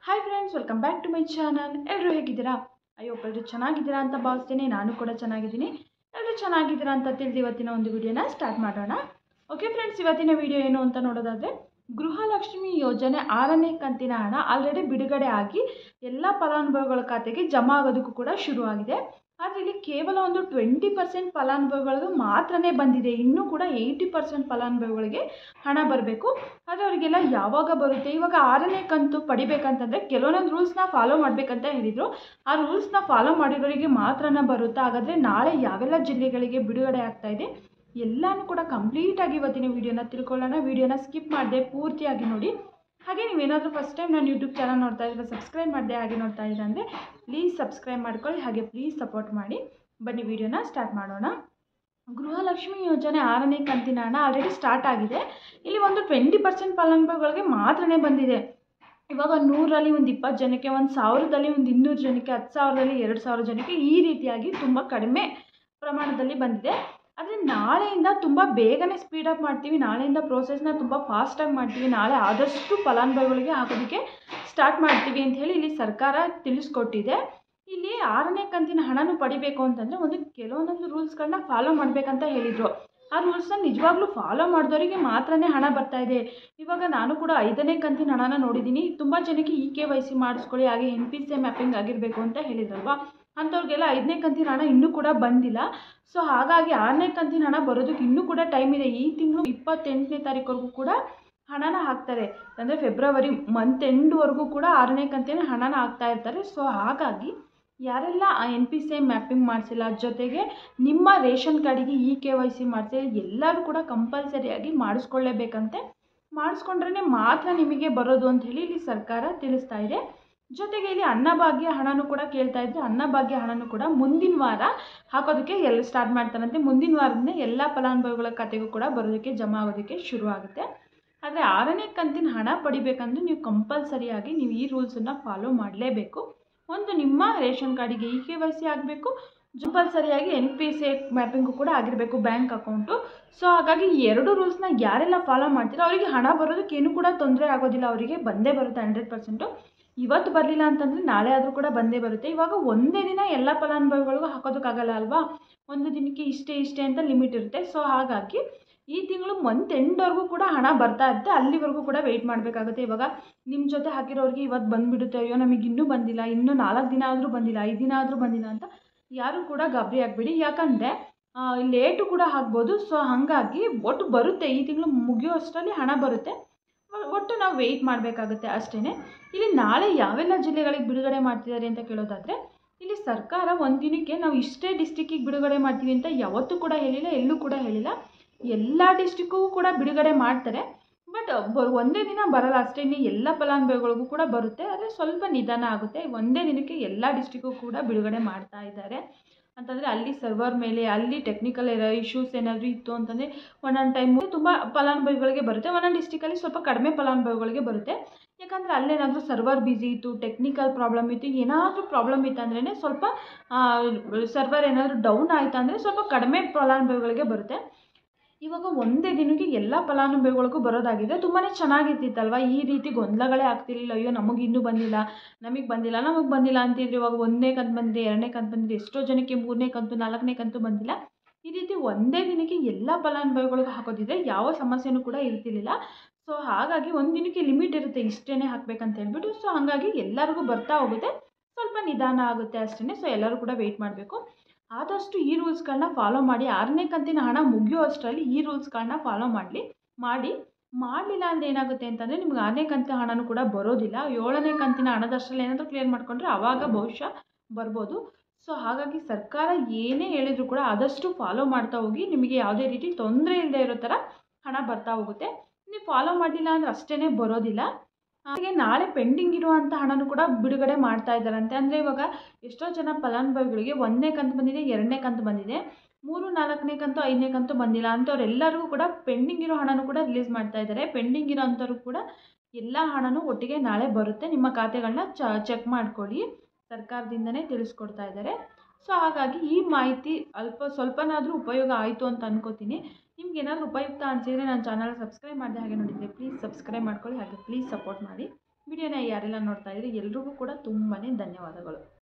Hi friends, welcome back to my channel. ಎಲ್ಲರೂ ಹೇಗಿದ್ದೀರಾ? ಎಲ್ಲರೂ ಚೆನ್ನಾಗಿದ್ದೀರಾ ಅಂತ ಭಾವಿಸ್ತೀನಿ. ನಾನು ಕೂಡ ಚೆನ್ನಾಗಿದ್ದೀನಿ. ಎಲ್ಲರೂ ಚೆನ್ನಾಗಿದ್ದೀರಾ ಅಂತ ತಿಳಿದು ಇವತ್ತಿನ ಒಂದು ವಿಡಿಯೋನ ಸ್ಟಾರ್ಟ್ ಮಾಡೋಣ. ಓಕೆ ಫ್ರೆಂಡ್ಸ್, ಇವತ್ತಿನ ವಿಡಿಯೋ ಏನು ಅಂತ ನೋಡೋದಾದರೆ, ಗೃಹಲಕ್ಷ್ಮಿ ಯೋಜನೆ 6ನೇ ಕಂತಿನ ಹಣ ಆಲ್ರೆಡಿ ಬಿಡುಗಡೆ ಆಗಿ ಎಲ್ಲ ಫಲಾನುಭವಿಗಳ ಖಾತೆಗೆ ಜಮಾ ಆಗೋದಕ್ಕೂ ಕೂಡ ಶುರುವಾಗಿದೆ. ಆದರೆ ಇಲ್ಲಿ ಕೇವಲ ಒಂದು 20% ಫಲಾನುಭವಿಗಳಿಗೂ ಮಾತ್ರನೇ ಬಂದಿದೆ. ಇನ್ನೂ ಕೂಡ 80% ಫಲಾನುಭವಿಗಳಿಗೆ ಹಣ ಬರಬೇಕು. ಆದರೆ ಅವರಿಗೆಲ್ಲ ಯಾವಾಗ ಬರುತ್ತೆ? ಇವಾಗ 6ನೇ ಕಂತು ಪಡಿಬೇಕಂತಂದರೆ ಕೆಲವೊಂದು ರೂಲ್ಸ್ನ ಫಾಲೋ ಮಾಡಬೇಕಂತ ಹೇಳಿದರು. ಆ ರೂಲ್ಸ್ನ ಫಾಲೋ ಮಾಡಿರೋರಿಗೆ ಮಾತ್ರನೇ ಬರುತ್ತಾ? ಹಾಗಾದರೆ ನಾಳೆ ಯಾವೆಲ್ಲ ಜಿಲ್ಲೆಗಳಿಗೆ ಬಿಡುಗಡೆ ಆಗ್ತಾ ಇದೆ ಎಲ್ಲನೂ ಕೂಡ ಕಂಪ್ಲೀಟಾಗಿ ಇವತ್ತಿನ ವಿಡಿಯೋನ ತಿಳ್ಕೊಳ್ಳೋಣ. ವಿಡಿಯೋನ ಸ್ಕಿಪ್ ಮಾಡದೆ ಪೂರ್ತಿಯಾಗಿ ನೋಡಿ. ಹಾಗೆ ನೀವೇನಾದರೂ ಫಸ್ಟ್ ಟೈಮ್ ನಾನು ಯೂಟ್ಯೂಬ್ ಚಾನಲ್ ನೋಡ್ತಾ ಇದ್ರೆ ಸಬ್ಸ್ಕ್ರೈಬ್ ಮಾಡದೆ ಹಾಗೆ ನೋಡ್ತಾ ಇದ್ದೀರಾ ಅಂದರೆ ಪ್ಲೀಸ್ ಸಬ್ಸ್ಕ್ರೈಬ್ ಮಾಡ್ಕೊಳ್ಳಿ. ಹಾಗೆ ಪ್ಲೀಸ್ ಸಪೋರ್ಟ್ ಮಾಡಿ. ಬನ್ನಿ ವಿಡಿಯೋನ ಸ್ಟಾರ್ಟ್ ಮಾಡೋಣ. ಗೃಹಲಕ್ಷ್ಮಿ ಯೋಜನೆ 6ನೇ ಕಂತಿನ ಹಣ ಆಲ್ರೆಡಿ ಸ್ಟಾರ್ಟ್ ಆಗಿದೆ. ಇಲ್ಲಿ ಒಂದು 20% ಫಲಾನುಭವಿಗಳಿಗೆ ಮಾತ್ರನೇ ಬಂದಿದೆ. ಇವಾಗ 100ರಲ್ಲಿ ಒಂದು 20 ಜನಕ್ಕೆ, 1000ದಲ್ಲಿ ಒಂದು 200 ಜನಕ್ಕೆ, 10,000ದಲ್ಲಿ 2,000 ಜನಕ್ಕೆ, ಈ ರೀತಿಯಾಗಿ ತುಂಬ ಕಡಿಮೆ ಪ್ರಮಾಣದಲ್ಲಿ ಬಂದಿದೆ. ಆದರೆ ನಾಳೆಯಿಂದ ತುಂಬ ಬೇಗನೆ ಸ್ಪೀಡಪ್ ಮಾಡ್ತೀವಿ. ನಾಳೆಯಿಂದ ಪ್ರೋಸೆಸ್ನ ತುಂಬ ಫಾಸ್ಟಾಗಿ ಮಾಡ್ತೀವಿ. ನಾಳೆ ಆದಷ್ಟು ಫಲಾನುಭವಿಗಳಿಗೆ ಹಾಕೋದಕ್ಕೆ ಸ್ಟಾರ್ಟ್ ಮಾಡ್ತೀವಿ ಅಂತ ಹೇಳಿ ಇಲ್ಲಿ ಸರ್ಕಾರ ತಿಳಿಸ್ಕೊಟ್ಟಿದೆ. ಇಲ್ಲಿ 6ನೇ ಕಂತಿನ ಹಣನೂ ಪಡಿಬೇಕು ಅಂತಂದರೆ ಕೆಲವೊಂದೊಂದು ರೂಲ್ಸ್ಗಳನ್ನ ಫಾಲೋ ಮಾಡಬೇಕಂತ ಹೇಳಿದರು. ಆ ರೂಲ್ಸ್ನ ನಿಜವಾಗ್ಲೂ ಫಾಲೋ ಮಾಡಿದವರಿಗೆ ಮಾತ್ರನೇ ಹಣ ಬರ್ತಾ ಇದೆ. ಇವಾಗ ನಾನು ಕೂಡ 5ನೇ ಕಂತಿನ ಹಣನ ನೋಡಿದ್ದೀನಿ. ತುಂಬ ಜನಕ್ಕೆ EKYC ಮಾಡಿಸ್ಕೊಳ್ಳಿ, ಹಾಗೆ NPCI ಮ್ಯಾಪಿಂಗ್ ಆಗಿರಬೇಕು ಅಂತ ಹೇಳಿದ್ರಲ್ವಾ, ಅಂಥವ್ರಿಗೆಲ್ಲ 5ನೇ ಕಂತಿನ ಹಣ ಇನ್ನೂ ಕೂಡ ಬಂದಿಲ್ಲ. ಸೊ ಹಾಗಾಗಿ 6ನೇ ಕಂತಿನ ಹಣ ಬರೋದಕ್ಕೆ ಇನ್ನೂ ಕೂಡ ಟೈಮ್ ಇದೆ. ಈ ತಿಂಗಳು 28ನೇ ತಾರೀಕುವರೆಗೂ ಕೂಡ ಹಣನ ಹಾಕ್ತಾರೆ. ಅಂದರೆ ಫೆಬ್ರವರಿ ಮಂತ್ ಎಂಡ್ವರೆಗೂ ಕೂಡ 6ನೇ ಕಂತಿನ ಹಣನ ಹಾಕ್ತಾ ಇರ್ತಾರೆ. ಸೊ ಹಾಗಾಗಿ ಯಾರೆಲ್ಲ NPCI ಮ್ಯಾಪಿಂಗ್ ಮಾಡಿಸಿಲ್ಲ, ಜೊತೆಗೆ ನಿಮ್ಮ ರೇಷನ್ ಕಾರ್ಡಿಗೆ EKYC ಮಾಡಿಸಿ ಎಲ್ಲರೂ ಕೂಡ ಕಂಪಲ್ಸರಿಯಾಗಿ ಮಾಡಿಸ್ಕೊಳ್ಳೇಬೇಕಂತೆ. ಮಾಡಿಸ್ಕೊಂಡ್ರೆ ಮಾತ್ರ ನಿಮಗೆ ಬರೋದು ಅಂತ ಹೇಳಿ ಇಲ್ಲಿ ಸರ್ಕಾರ ತಿಳಿಸ್ತಾ ಇದೆ. ಜೊತೆಗೆ ಇಲ್ಲಿ ಅನ್ನಭಾಗ್ಯ ಹಣನೂ ಕೂಡ ಕೇಳ್ತಾ ಇದ್ರೆ, ಅನ್ನಭಾಗ್ಯ ಹಣನೂ ಕೂಡ ಮುಂದಿನ ವಾರ ಹಾಕೋದಕ್ಕೆ ಸ್ಟಾರ್ಟ್ ಮಾಡ್ತಾರಂತೆ. ಮುಂದಿನ ವಾರದಿಂದ ಎಲ್ಲ ಫಲಾನುಭವಿಗಳ ಖಾತೆಗೂ ಕೂಡ ಬರೋದಕ್ಕೆ ಜಮಾ ಆಗೋದಕ್ಕೆ ಶುರು ಆಗುತ್ತೆ. ಆದರೆ 6ನೇ ಕಂತಿನ ಹಣ ಪಡಿಬೇಕಂದ್ರೆ ನೀವು ಕಂಪಲ್ಸರಿಯಾಗಿ ನೀವು ಈ ರೂಲ್ಸನ್ನು ಫಾಲೋ ಮಾಡಲೇಬೇಕು. ಒಂದು ನಿಮ್ಮ ರೇಷನ್ ಕಾರ್ಡಿಗೆ EKYC ಆಗಬೇಕು, ಕಂಪಲ್ಸರಿಯಾಗಿ NPCI ಮ್ಯಾಪಿಂಗು ಕೂಡ ಆಗಿರಬೇಕು, ಬ್ಯಾಂಕ್ ಅಕೌಂಟು. ಸೊ ಹಾಗಾಗಿ ಈ 2 ರೂಲ್ಸ್ನ ಯಾರೆಲ್ಲ ಫಾಲೋ ಮಾಡ್ತೀರೋ ಅವರಿಗೆ ಹಣ ಬರೋದಕ್ಕೇನು ಕೂಡ ತೊಂದರೆ ಆಗೋದಿಲ್ಲ. ಅವರಿಗೆ ಬಂದೇ ಬರುತ್ತೆ 100%. ಇವತ್ತು ಬರಲಿಲ್ಲ ಅಂತಂದರೆ ನಾಳೆ ಆದರೂ ಕೂಡ ಬಂದೇ ಬರುತ್ತೆ. ಇವಾಗ ಒಂದೇ ದಿನ ಎಲ್ಲ ಫಲಾನುಭವಿಗಳಿಗೂ ಹಾಕೋದಕ್ಕಾಗಲ್ಲ ಅಲ್ವಾ, ಒಂದು ದಿನಕ್ಕೆ ಇಷ್ಟೇ ಅಂತ ಲಿಮಿಟ್ ಇರುತ್ತೆ. ಸೊ ಹಾಗಾಗಿ ಈ ತಿಂಗಳು ಮಂತ್ ಎಂಡ್ವರೆಗೂ ಕೂಡ ಹಣ ಬರ್ತಾ ಇರುತ್ತೆ. ಅಲ್ಲಿವರೆಗೂ ಕೂಡ ವೆಯ್ಟ್ ಮಾಡಬೇಕಾಗುತ್ತೆ. ಇವಾಗ ನಿಮ್ಮ ಜೊತೆ ಹಾಕಿರೋರಿಗೆ ಇವತ್ತು ಬಂದುಬಿಡುತ್ತೆ, ಅಯ್ಯೋ ನಮಗೆ ಇನ್ನೂ ಬಂದಿಲ್ಲ, ಇನ್ನೂ 4 ದಿನ ಆದರೂ ಬಂದಿಲ್ಲ, 5 ದಿನ ಆದರೂ ಬಂದಿಲ್ಲ ಅಂತ ಯಾರೂ ಕೂಡ ಗಾಬರಿ ಆಗಬೇಡಿ. ಯಾಕಂದರೆ ಲೇಟು ಕೂಡ ಆಗ್ಬೋದು. ಸೊ ಹಾಗಾಗಿ ಒಟ್ಟು ಬರುತ್ತೆ, ಈ ತಿಂಗಳು ಮುಗಿಯೋ ಅಷ್ಟರಲ್ಲಿ ಹಣ ಬರುತ್ತೆ. ಒಟ್ಟು ನಾವು ವೆಯ್ಟ್ ಮಾಡಬೇಕಾಗುತ್ತೆ ಅಷ್ಟೇ. ಇಲ್ಲಿ ನಾಳೆ ಯಾವೆಲ್ಲ ಜಿಲ್ಲೆಗಳಿಗೆ ಬಿಡುಗಡೆ ಮಾಡ್ತಿದ್ದಾರೆ ಅಂತ ಕೇಳೋದಾದರೆ, ಇಲ್ಲಿ ಸರ್ಕಾರ ಒಂದು ದಿನಕ್ಕೆ ನಾವು ಇಷ್ಟೇ ಡಿಸ್ಟಿಕ್ಕಿಗೆ ಬಿಡುಗಡೆ ಮಾಡ್ತೀವಿ ಅಂತ ಯಾವತ್ತೂ ಕೂಡ ಹೇಳಿಲ್ಲ, ಎಲ್ಲೂ ಕೂಡ ಹೇಳಿಲ್ಲ. ಎಲ್ಲ ಡಿಸ್ಟಿಕ್ಕಿಗೂ ಕೂಡ ಬಿಡುಗಡೆ ಮಾಡ್ತಾರೆ. ಬಟ್ ಒಂದೇ ದಿನ ಬರಲ್ಲ ಅಷ್ಟೇ. ಇನ್ನು ಎಲ್ಲ ಫಲಾನುಭವಿಗಳಿಗೂ ಕೂಡ ಬರುತ್ತೆ, ಆದರೆ ಸ್ವಲ್ಪ ನಿಧಾನ ಆಗುತ್ತೆ. ಒಂದೇ ದಿನಕ್ಕೆ ಎಲ್ಲ ಡಿಸ್ಟಿಕ್ಕಿಗೂ ಕೂಡ ಬಿಡುಗಡೆ ಮಾಡ್ತಾ ಇದ್ದಾರೆ. ಅಂತಂದರೆ ಅಲ್ಲಿ ಸರ್ವರ್ ಮೇಲೆ ಅಲ್ಲಿ ಟೆಕ್ನಿಕಲ್ ಇಶ್ಯೂಸ್ ಏನಾದರೂ ಇತ್ತು ಅಂತಂದರೆ ಒಂದೊಂದು ಟೈಮು ತುಂಬ ಫಲಾನುಭವಿಗಳಿಗೆ ಬರುತ್ತೆ, ಒಂದೊಂದು ಡಿಸ್ಟಿಕಲ್ಲಿ ಸ್ವಲ್ಪ ಕಡಿಮೆ ಫಲಾನುಭವಿಗಳಿಗೆ ಬರುತ್ತೆ. ಯಾಕಂದರೆ ಅಲ್ಲೇನಾದರೂ ಸರ್ವರ್ ಬ್ಯುಸಿ ಇತ್ತು, ಟೆಕ್ನಿಕಲ್ ಪ್ರಾಬ್ಲಮ್ ಇತ್ತು, ಏನಾದರೂ ಪ್ರಾಬ್ಲಮ್ ಇತ್ತು ಅಂದ್ರೇ ಸ್ವಲ್ಪ ಸರ್ವರ್ ಏನಾದರೂ ಡೌನ್ ಆಯಿತು ಅಂದರೆ ಸ್ವಲ್ಪ ಕಡಿಮೆ ಫಲಾನುಭವಿಗಳಿಗೆ ಬರುತ್ತೆ. ಇವಾಗ ಒಂದೇ ದಿನಕ್ಕೆ ಎಲ್ಲ ಫಲಾನುಭವಿಗಳಿಗೂ ಬರೋದಾಗಿದೆ. ತುಂಬಾ ಚೆನ್ನಾಗಿರ್ತಿತ್ತಲ್ವ, ಈ ರೀತಿ ಗೊಂದಲಗಳೇ ಆಗ್ತಿರಲಿಲ್ಲ. ಅಯ್ಯೋ ನಮಗೆ ಇನ್ನೂ ಬಂದಿಲ್ಲ, ನಮಗೆ ಬಂದಿಲ್ಲ ಅಂತಿದ್ರೆ ಇವಾಗ 1ನೇ ಕಂತು ಬಂದಿದೆ, 2ನೇ ಕಂತು ಬಂದಿದೆ, ಎಷ್ಟೋ ಜನಕ್ಕೆ 3ನೇ ಕಂತು 4ನೇ ಕಂತು ಬಂದಿಲ್ಲ. ಈ ರೀತಿ ಒಂದೇ ದಿನಕ್ಕೆ ಎಲ್ಲ ಫಲಾನುಭವಿಗಳಿಗೂ ಹಾಕೋದಿದ್ರೆ ಯಾವ ಸಮಸ್ಯೆನೂ ಕೂಡ ಇರ್ತಿರ್ಲಿಲ್ಲ. ಸೊ ಹಾಗಾಗಿ ಒಂದು ದಿನಕ್ಕೆ ಲಿಮಿಟ್ ಇರುತ್ತೆ, ಇಷ್ಟೇ ಹಾಕಬೇಕಂತ ಹೇಳ್ಬಿಟ್ಟು. ಸೊ ಹಾಗಾಗಿ ಎಲ್ಲರಿಗೂ ಬರ್ತಾ ಹೋಗುತ್ತೆ, ಸ್ವಲ್ಪ ನಿಧಾನ ಆಗುತ್ತೆ ಅಷ್ಟೇ. ಸೊ ಎಲ್ಲರೂ ಕೂಡ ವೆಯ್ಟ್ ಮಾಡಬೇಕು. ಆದಷ್ಟು ಈ ರೂಲ್ಸ್ಗಳನ್ನ ಫಾಲೋ ಮಾಡಿ. 6ನೇ ಕಂತಿನ ಹಣ ಮುಗಿಯೋ ಅಷ್ಟರಲ್ಲಿ ಈ ರೂಲ್ಸ್ಗಳನ್ನ ಫಾಲೋ ಮಾಡಲಿಲ್ಲ ಅಂದರೆ ಏನಾಗುತ್ತೆ ಅಂತಂದರೆ ನಿಮ್ಗೆ 6ನೇ ಕಂತಿನ ಹಣನೂ ಕೂಡ ಬರೋದಿಲ್ಲ. 7ನೇ ಕಂತಿನ ಹಣದಷ್ಟರಲ್ಲಿ ಏನಾದರೂ ಕ್ಲಿಯರ್ ಮಾಡಿಕೊಂಡ್ರೆ ಆವಾಗ ಬಹುಶಃ ಬರ್ಬೋದು. ಸೊ ಹಾಗಾಗಿ ಸರ್ಕಾರ ಏನೇ ಹೇಳಿದ್ರು ಕೂಡ ಆದಷ್ಟು ಫಾಲೋ ಮಾಡ್ತಾ ಹೋಗಿ. ನಿಮಗೆ ಯಾವುದೇ ರೀತಿ ತೊಂದರೆ ಇಲ್ಲದೆ ಇರೋ ಥರ ಹಣ ಬರ್ತಾ ಹೋಗುತ್ತೆ. ನೀವು ಫಾಲೋ ಮಾಡಲಿಲ್ಲ ಅಂದರೆ ಅಷ್ಟೇ ಬರೋದಿಲ್ಲ. ಹಾಗೆ ನಾಳೆ ಪೆಂಡಿಂಗ್ ಇರುವಂಥ ಹಣನೂ ಕೂಡ ಬಿಡುಗಡೆ ಮಾಡ್ತಾ ಇದ್ದಾರಂತೆ. ಅಂದರೆ ಇವಾಗ ಎಷ್ಟೋ ಜನ ಫಲಾನುಭವಿಗಳಿಗೆ 1ನೇ ಕಂತು ಬಂದಿದೆ, 2ನೇ ಕಂತು ಬಂದಿದೆ, 3, 4ನೇ ಕಂತು, 5ನೇ ಕಂತು ಬಂದಿಲ್ಲ ಅಂಥವ್ರೆಲ್ಲರಿಗೂ ಕೂಡ ಪೆಂಡಿಂಗ್ ಇರೋ ಹಣನೂ ಕೂಡ ರಿಲೀಸ್ ಮಾಡ್ತಾ ಇದ್ದಾರೆ. ಪೆಂಡಿಂಗ್ ಇರೋ ಅಂಥವ್ರು ಕೂಡ ಎಲ್ಲ ಹಣನೂ ಒಟ್ಟಿಗೆ ನಾಳೆ ಬರುತ್ತೆ. ನಿಮ್ಮ ಖಾತೆಗಳನ್ನ ಚೆಕ್ ಮಾಡ್ಕೊಳ್ಳಿ, ಸರ್ಕಾರದಿಂದನೇ ತಿಳಿಸ್ಕೊಡ್ತಾ ಇದ್ದಾರೆ. ಸೊ ಹಾಗಾಗಿ ಈ ಮಾಹಿತಿ ಸ್ವಲ್ಪನಾದರೂ ಉಪಯೋಗ ಆಯಿತು ಅಂತ ಅನ್ಕೋತೀನಿ. ನಿಮ್ಗೆ ಏನಾದರೂ ಉಪಯುಕ್ತ ಅನಿಸಿದರೆ ನನ್ನ ಚಾನಲ್ ಸಬ್ಸ್ಕ್ರೈಬ್ ಮಾಡಿದೆ ಹಾಗೆ ನೋಡಿದರೆ ಪ್ಲೀಸ್ ಸಬ್ಸ್ಕ್ರೈಬ್ ಮಾಡ್ಕೊಳ್ಳಿ, ಹಾಗೆ ಪ್ಲೀಸ್ ಸಪೋರ್ಟ್ ಮಾಡಿ. ವಿಡಿಯೋನ ಯಾರೆಲ್ಲ ನೋಡ್ತಾ ಇದ್ದೀರಿ ಎಲ್ರಿಗೂ ಕೂಡ ತುಂಬಾ ಧನ್ಯವಾದಗಳು.